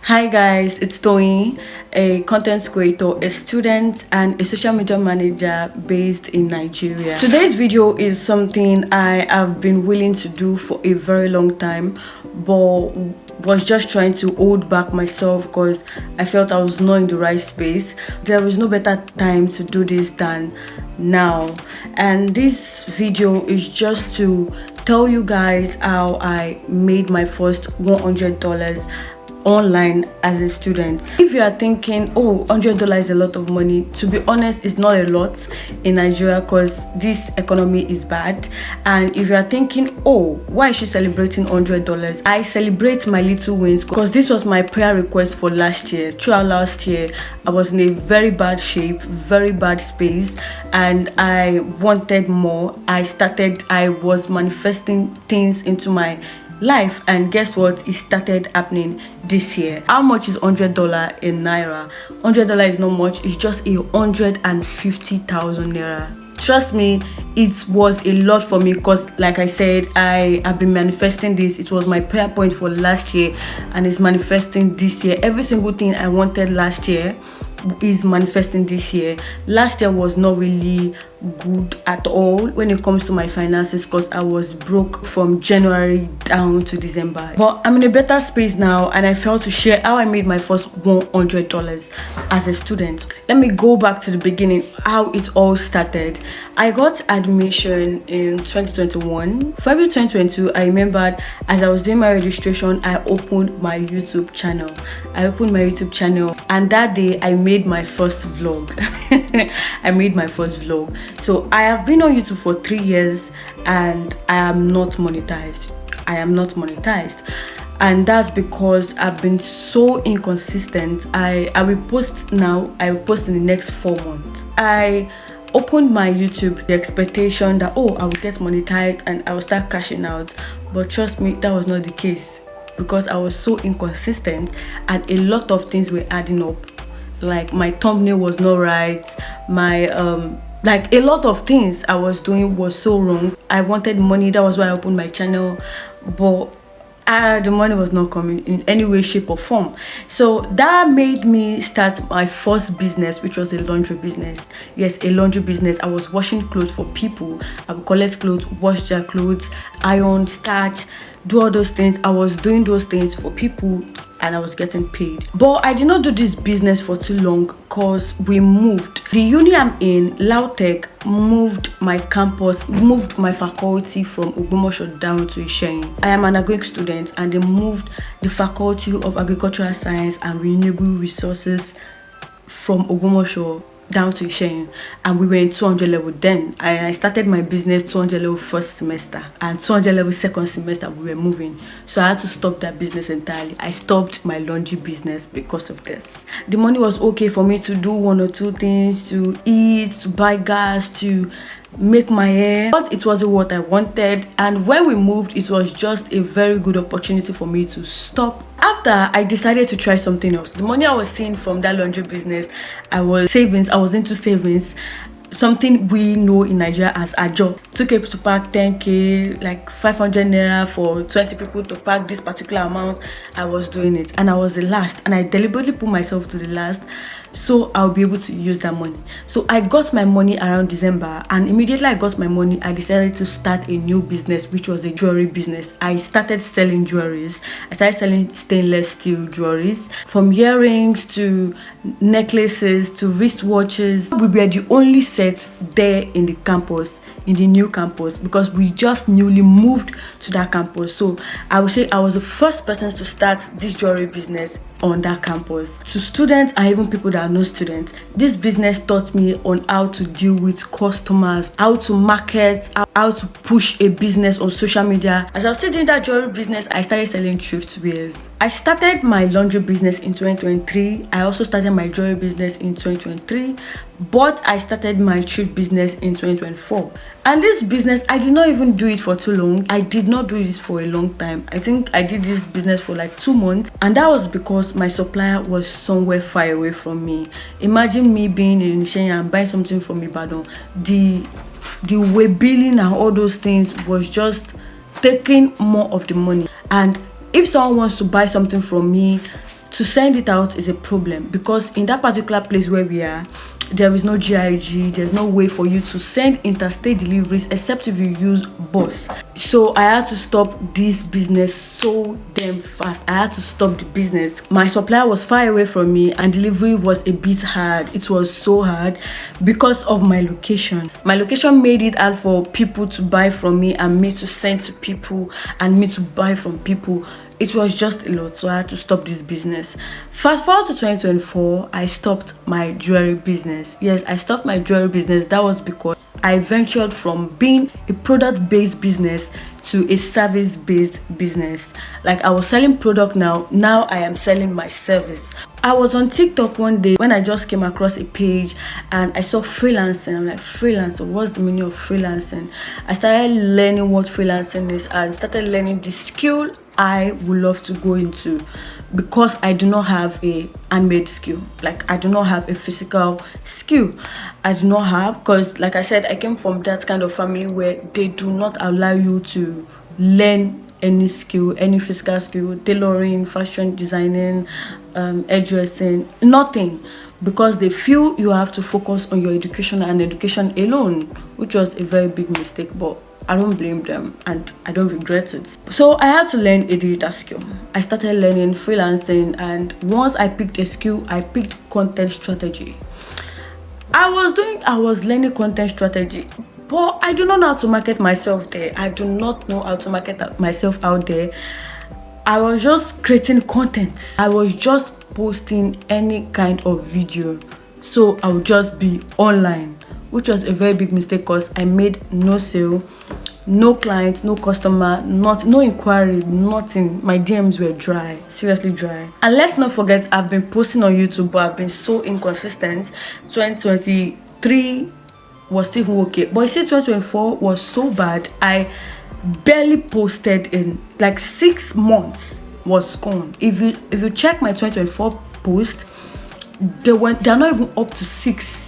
Hi guys, it's Tony, a content creator, a student and a social media manager based in Nigeria. Today's video is something I have been willing to do for a very long time, but was just trying to hold back myself because I felt I was not in the right space. There was no better time to do this than now, and this video is just to tell you guys how I made my first $100 online as a student. If you are thinking, oh, $100 is a lot of money, to be honest, it's not a lot in Nigeria because this economy is bad. And if you are thinking, oh, why is she celebrating $100? I celebrate my little wins because this was my prayer request for last year. Throughout last year, I was in a very bad shape, very bad space, and I wanted more. I was manifesting things into my life, and guess what? It started happening this year. How much is $100 in naira? $100 is not much. It's just 150,000 naira. Trust me, it was a lot for me because, like I said, I have been manifesting this. It was my prayer point for last year, and it's manifesting this year. Every single thing I wanted last year is manifesting this year. Last year was not really good at all when it comes to my finances because I was broke from January down to December, but I'm in a better space now, and I felt to share how I made my first $100 as a student. Let me go back to the beginning, how it all started. I got admission in 2021. February 2022, I remembered as I was doing my registration, I opened my YouTube channel. And that day I made my first vlog. So I have been on YouTube for 3 years and I am not monetized. And that's because I've been so inconsistent. I will post now, I will post in the next 4 months. I opened my YouTube the expectation that, oh, I will get monetized and I will start cashing out, but trust me, that was not the case because I was so inconsistent and a lot of things were adding up. Like my thumbnail was not right, my like a lot of things I was doing was so wrong. I wanted money, that was why I opened my channel, but the money was not coming in any way, shape or form. So that made me start my first business, which was a laundry business. Yes, a laundry business. I was washing clothes for people. I would collect clothes, wash their clothes, iron, starch, do all those things. I was doing those things for people and I was getting paid. But I did not do this business for too long because we moved. The uni I'm in, Lautech, moved my faculty from Ogbomoso down to Isheyin. I am an agric student and they moved the faculty of agricultural science and renewable resources from Ogbomoso down to Isheyin, and we were in 200 level then. I started my business 200 level first semester and 200 level second semester we were moving, so I had to stop that business entirely. I stopped my laundry business because of this. The money was okay for me to do 1 or 2 things, to eat, to buy gas, to make my hair, but it wasn't what I wanted. And when we moved, it was just a very good opportunity for me to stop. After I decided to try something else, the money I was seeing from that laundry business, I was into savings, something we know in Nigeria as a job. 2k to pack 10k, like 500 naira for 20 people to pack this particular amount. I was doing it and I was the last, and I deliberately put myself to the last so I'll be able to use that money. So I got my money around December, and immediately I got my money, I decided to start a new business, which was a jewelry business. I started selling jewelries. I started selling stainless steel jewelries, from earrings to necklaces to wristwatches. We were the only set there in the campus, in the new campus, because we just newly moved to that campus. So I would say I was the first person to start this jewelry business on that campus. To students and even people that are no students, this business taught me on how to deal with customers, how to market, how to push a business on social media. As I was still doing that jewelry business, I started selling thrift wears. I started my laundry business in 2023. I also started my jewelry business in 2023, but I started my thrift business in 2024. And this business, I did not even do it for too long. I did not do this for a long time. I think I did this business for like 2 months, and that was because my supplier was somewhere far away from me. Imagine me being in Nigerian and buying something from Ibadan. The way billing and all those things was just taking more of the money. And if someone wants to buy something from me, to send it out is a problem, because in that particular place where we are, there is no GIG, there's no way for you to send interstate deliveries except if you use bus. So I had to stop this business so damn fast. I had to stop the business. My supplier was far away from me and delivery was a bit hard. It was so hard because of my location. My location made it hard for people to buy from me and me to send to people and me to buy from people. It was just a lot, so I had to stop this business. Fast forward to 2024, I stopped my jewelry business. Yes, I stopped my jewelry business. That was because I ventured from being a product-based business to a service-based business. Like, I was selling product now I am selling my service. I was on TikTok one day when I just came across a page and I saw freelancing. I'm like, freelancer, what's the meaning of freelancing? I started learning what freelancing is and started learning the skill I would love to go into, because I do not have a handmade skill. Like, I do not have a physical skill. I do not have, because like I said, I came from that kind of family where they do not allow you to learn any skill, any physical skill, tailoring, fashion designing, hairdressing, nothing, because they feel you have to focus on your education and education alone, which was a very big mistake, but I don't blame them and I don't regret it. So I had to learn a digital skill. I started learning freelancing, and once I picked a skill, I picked content strategy. I was learning content strategy, but I do not know how to market myself there. I do not know how to market myself out there. I was just creating content. I was just posting any kind of video, so I would just be online, which was a very big mistake because I made no sale, no client, no customer, no inquiry, nothing. My DMs were dry, seriously dry. And let's not forget, I've been posting on YouTube, but I've been so inconsistent. 2023 was still okay, but you see 2024 was so bad. I barely posted in like 6 months was gone. If you check my 2024 post, they're not even up to six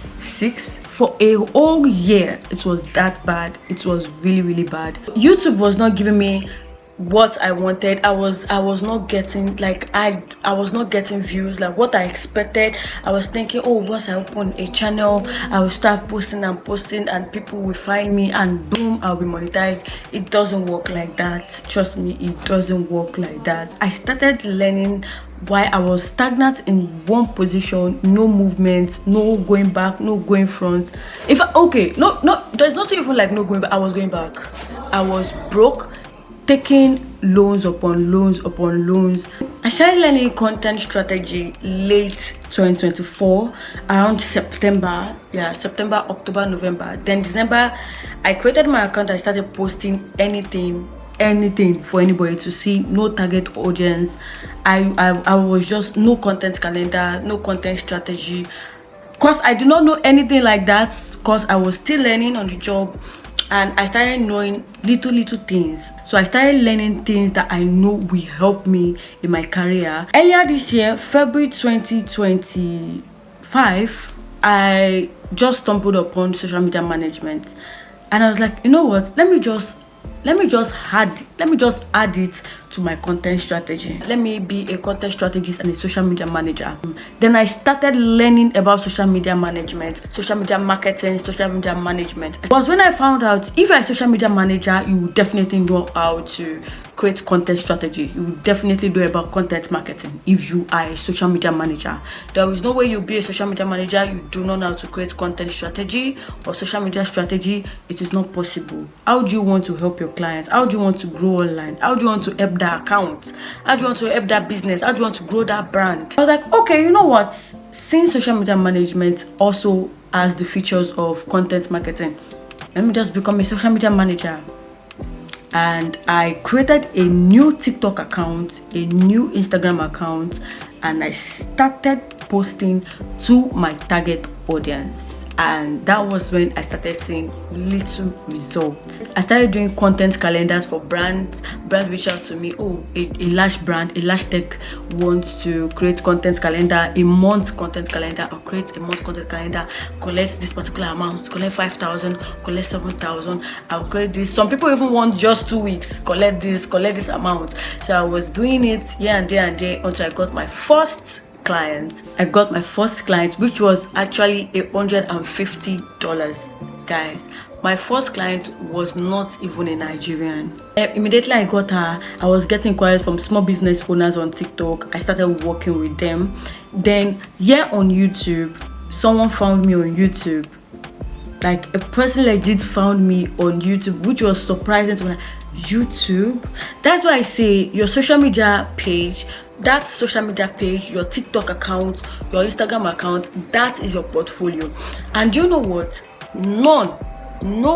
for a whole year. It was that bad. It was really, really bad. YouTube was not giving me what I wanted. I was not getting, like, I was not getting views like what I expected. I was thinking, oh, once I open a channel, I will start posting and people will find me and boom, I'll be monetized. It doesn't work like that. Trust me, it doesn't work like that. I started learning why I was stagnant in one position, no movement, no going back, no going front. There's not even like no going back. I was going back. I was broke, taking loans upon loans upon loans. I started learning content strategy late 2024, around September, October, November. Then December, I created my account. I started posting anything for anybody to see, no target audience. I was just no content calendar, no content strategy, because I do not know anything like that, because I was still learning on the job. And I started knowing little things. So I started learning things that I know will help me in my career. Earlier this year, February 2025, I just stumbled upon social media management. And I was like, you know what? Let me just add it to my content strategy. Let me be a content strategist and a social media manager. Then I started learning about social media management, social media marketing, social media management. Because when I found out, if you're a social media manager, you will definitely know how to create content strategy. You will definitely know about content marketing if you are a social media manager. There is no way you'll be a social media manager, you do not know how to create content strategy or social media strategy. It is not possible. How do you want to help your clients? How do you want to grow online? How do you want to help that account? How do you want to help that business? How do you want to grow that brand? I was like, okay, you know what? Since social media management also has the features of content marketing, let me just become a social media manager. And I created a new TikTok account, a new Instagram account, and I started posting to my target audience. and that was when I started seeing little results. I started doing content calendars for brands. Brand reached out to me, oh, a large brand, a large tech wants to create content calendar, a month content calendar, or create a month content calendar, collect this particular amount, collect 5,000, collect 7,000, I'll create this. Some people even want just 2 weeks, collect this amount. So I was doing it here and there until I got my first client. I got my first client, which was actually $150. Guys, my first client was not even a Nigerian. Immediately I got her, I was getting inquiries from small business owners on TikTok. I started working with them. Then here on YouTube, someone found me on YouTube. Like, a person legit found me on YouTube, which was surprising to me. YouTube? That's why I say your social media page, that social media page, your TikTok account, your Instagram account, that is your portfolio. And you know what? No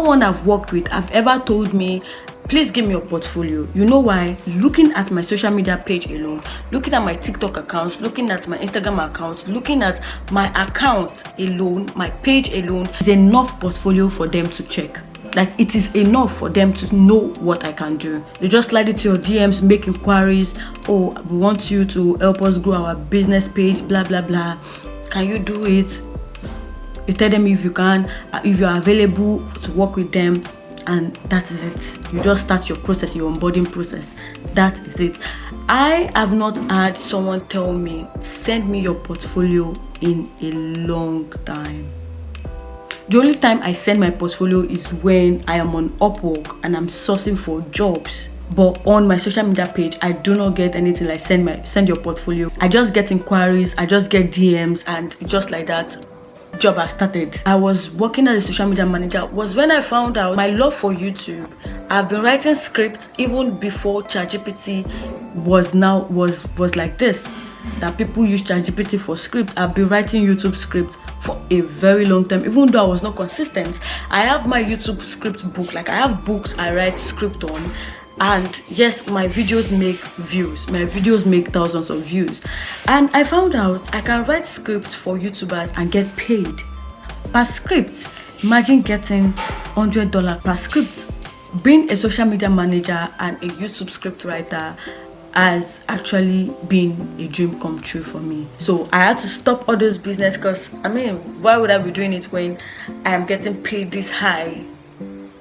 one I've worked with have ever told me, please give me your portfolio. You know why? Looking at my social media page alone, looking at my TikTok accounts, looking at my Instagram accounts, looking at my account alone, my page alone, is enough portfolio for them to check. Like, it is enough for them to know what I can do. They just slide it to your DMs, make inquiries. Oh, we want you to help us grow our business page, blah blah blah. Can you do it? You tell them if you can, if you are available to work with them, and that is it. You just start your process, your onboarding process. That is it. I have not had someone tell me, send me your portfolio, in a long time. The only time I send my portfolio is when I am on Upwork and I'm sourcing for jobs. But on my social media page, I do not get anything like send your portfolio. I just get inquiries, I just get DMs, and just like that, job has started. I was working as a social media manager was when I found out my love for YouTube. I've been writing scripts even before ChatGPT was like this, that people use ChatGPT for scripts. I've been writing YouTube scripts for a very long time, even though I was not consistent. I have my YouTube script book, like I have books I write script on. And yes, my videos make views, my videos make thousands of views. And I found out I can write scripts for YouTubers and get paid per script. Imagine getting $100 per script. Being a social media manager and a YouTube script writer has actually been a dream come true for me. So I had to stop all those business, because I mean, why would I be doing it when I am getting paid this high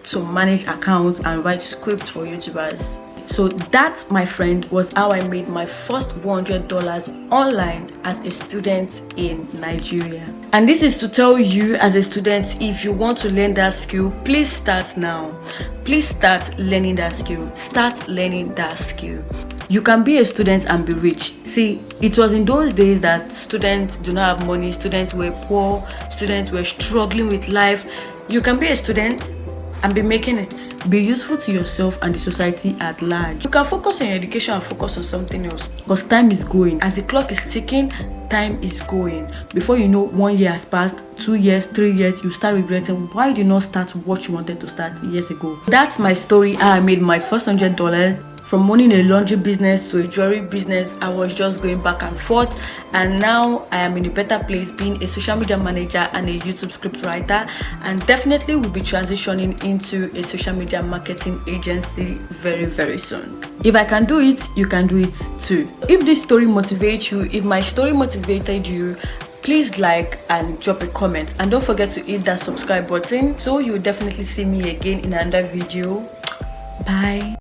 to manage accounts and write scripts for YouTubers? So that, my friend, was how I made my first $100 online as a student in Nigeria. And this is to tell you, as a student, if you want to learn that skill, please start now. Please start learning that skill. Start learning that skill. You can be a student and be rich. See, it was in those days that students do not have money, students were poor, students were struggling with life. You can be a student and be making it. Be useful to yourself and the society at large. You can focus on your education and focus on something else, because time is going. As the clock is ticking, time is going. Before you know, 1 year has passed, 2 years, 3 years, you start regretting why you did not start what you wanted to start years ago. That's my story, how I made my first $100. From owning a laundry business to a jewelry business, I was just going back and forth, and now I am in a better place, being a social media manager and a YouTube script writer, and definitely will be transitioning into a social media marketing agency very, very soon. If I can do it, you can do it too. If this story motivates you, if my story motivated you, please like and drop a comment, and don't forget to hit that subscribe button so you'll definitely see me again in another video. Bye.